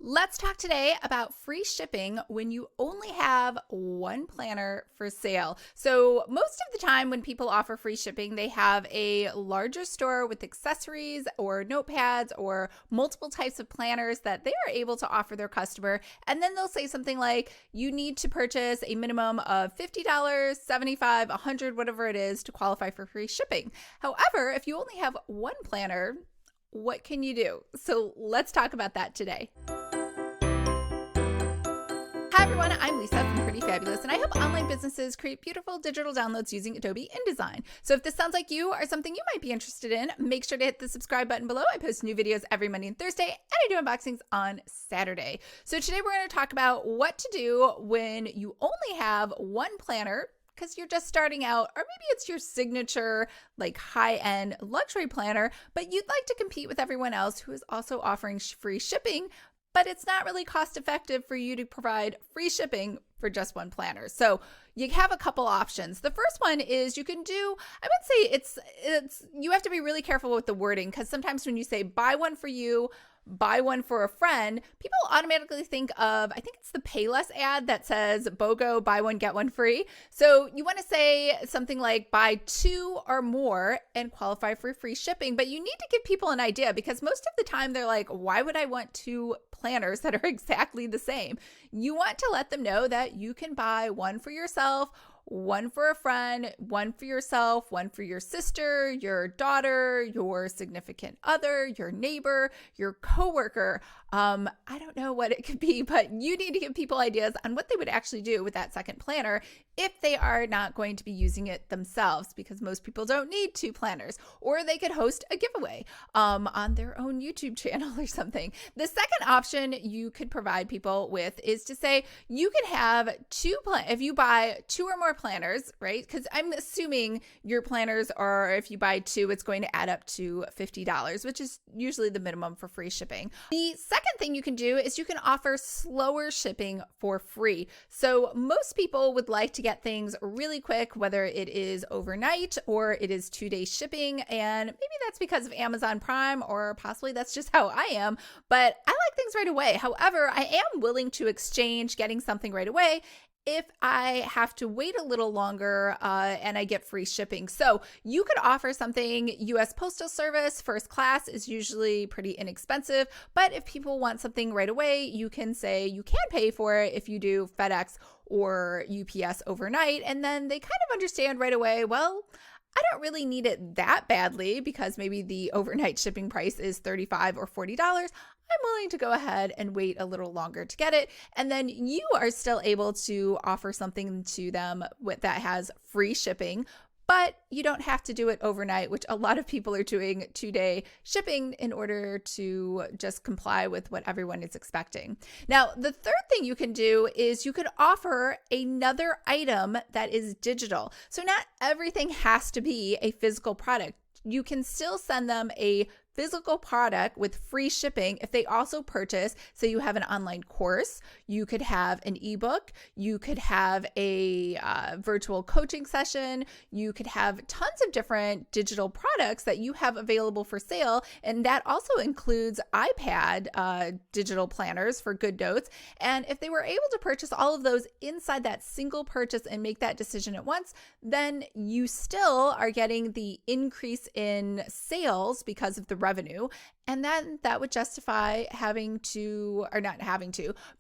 Let's talk today about free shipping when you only have one planner for sale. So most of the time when people offer free shipping, they have a larger store with accessories or notepads or multiple types of planners that they are able to offer their customer. And then they'll say something like, you need to purchase a minimum of $50, $75, $100, whatever it is to qualify for free shipping. However, if you only have one planner, what can you do? So let's talk about that today. Hi everyone, I'm Lisa from Pretty Fabulous, and I help online businesses create beautiful digital downloads using Adobe InDesign. So if this sounds like you or something you might be interested in, make sure to hit the subscribe button below. I post new videos every Monday and Thursday, and I do unboxings on Saturday. So today we're going to talk about what to do when you only have one planner because you're just starting out, or maybe it's your signature like high-end luxury planner, but you'd like to compete with everyone else who is also offering free shipping, but it's not really cost effective for you to provide free shipping for just one planner. So you have a couple options. The first one is you can do, I would say it's you have to be really careful with the wording, because sometimes when you say buy one for you, buy one for a friend, people automatically think of, I think it's the Payless ad that says BOGO, buy one, get one free. So you want to say something like buy two or more and qualify for free shipping. But you need to give people an idea, because most of the time they're like, why would I want two planners that are exactly the same? You want to let them know that you can buy one for yourself, one for a friend, one for yourself, one for your sister, your daughter, your significant other, your neighbor, your coworker. I don't know what it could be, but you need to give people ideas on what they would actually do with that second planner if they are not going to be using it themselves, because most people don't need two planners. Or they could host a giveaway on their own YouTube channel or something. The second option you could provide people with is to say you can have if you buy two or more planners, right? Because I'm assuming your planners are, if you buy two, it's going to add up to $50, which is usually the minimum for free shipping. The second thing you can do is you can offer slower shipping for free. So most people would like to get things really quick, whether it is overnight or it is 2-day shipping. And maybe that's because of Amazon Prime, or possibly that's just how I am, but I like things right away. However, I am willing to exchange getting something right away if I have to wait a little longer and I get free shipping. So you could offer something, US Postal Service, first class is usually pretty inexpensive, but if people want something right away, you can say you can pay for it if you do FedEx or UPS overnight, and then they kind of understand right away, well, I don't really need it that badly because maybe the overnight shipping price is $35 or $40. I'm willing to go ahead and wait a little longer to get it. And then you are still able to offer something to them that has free shipping, but you don't have to do it overnight, which a lot of people are doing 2-day shipping in order to just comply with what everyone is expecting. Now, the third thing you can do is you could offer another item that is digital. So not everything has to be a physical product. You can still send them a physical product with free shipping if they also purchase. So you have an online course, you could have an ebook, you could have a virtual coaching session, you could have tons of different digital products that you have available for sale. And that also includes iPad digital planners for good notes. And if they were able to purchase all of those inside that single purchase and make that decision at once, then you still are getting the increase in sales because of the revenue. And then that would justify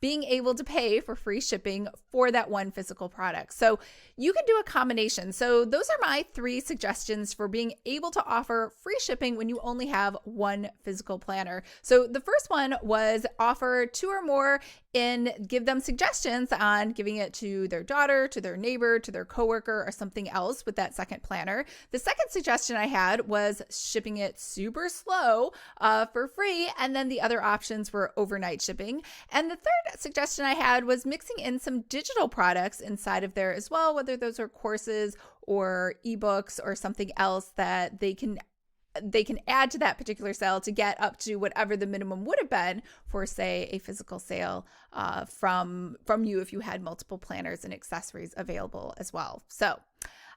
being able to pay for free shipping for that one physical product. So you can do a combination. So those are my 3 suggestions for being able to offer free shipping when you only have one physical planner. So the first one was offer 2 or more and give them suggestions on giving it to their daughter, to their neighbor, to their coworker, or something else with that second planner. The second suggestion I had was shipping it super slow for free, and then the other options were overnight shipping. And the third suggestion I had was mixing in some digital products inside of there as well, whether those are courses or ebooks or something else that they can add to that particular sale to get up to whatever the minimum would have been for, say, a physical sale from you if you had multiple planners and accessories available as well. So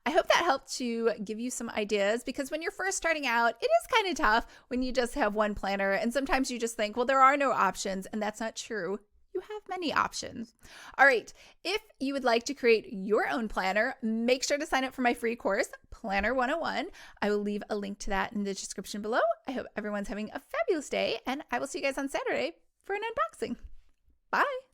I hope that helped to give you some ideas, because when you're first starting out, it is kind of tough when you just have one planner, and sometimes you just think, well, there are no options, and that's not true. You have many options. All right, if you would like to create your own planner, make sure to sign up for my free course, Planner 101. I will leave a link to that in the description below. I hope everyone's having a fabulous day, and I will see you guys on Saturday for an unboxing. Bye.